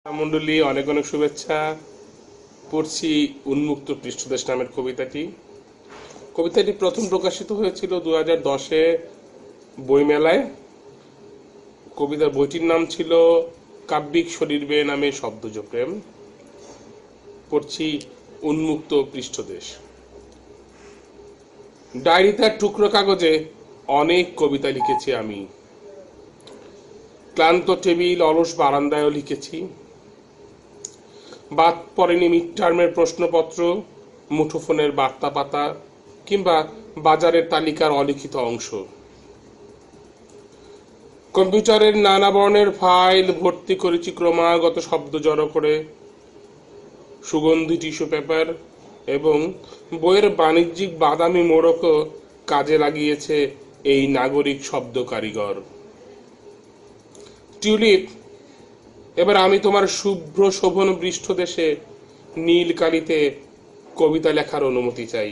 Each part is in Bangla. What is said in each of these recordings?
মণ্ডলী, অনেক অনেক শুভেচ্ছা। পড়ছি উন্মুক্ত পৃষ্ঠদেশ নামের কবিতাটি প্রথম প্রকাশিত হয়েছিল 2010-এ বইমেলায়। কবিতার বইটির নাম ছিল কাব্যিক শরীর বেয়ে নামে শব্দজ প্রেম। পড়ছি উন্মুক্ত পৃষ্ঠদেশ। ডায়েরিতে আর টুকরো কাগজে অনেক কবিতা লিখেছি আমি। ক্লান্ত টেবিল অলস বারান্দায়ও লিখেছি। বাদ পড়েনি মিড টার্মের প্রশ্নপত্র, মুঠোফোনের বার্তা পাতা কিংবা বাজারের তালিকার অলিখিত অংশ। কম্পিউটারের নানা বর্ণের ফাইল ভর্তি করেছি ক্রমাগত শব্দ জড়ো করে। সুগন্ধি টিস্যু পেপার এবং বইয়ের বাণিজ্যিক বাদামি মোড়কও কাজে লাগিয়েছে এই নাগরিক শব্দ কারিগর। টিউলিপ, এবার আমি তোমার শুভ্র শোভন পৃষ্ঠদেশে নীল কালিতে কবিতা লেখার অনুমতি চাই।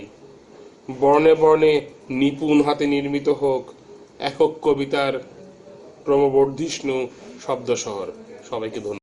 বর্ণে বর্ণে নিপুণ হাতে নির্মিত হোক একক কবিতার ক্রমবর্ধিষ্ণু শব্দশহর। সবাইকে ধন্যবাদ।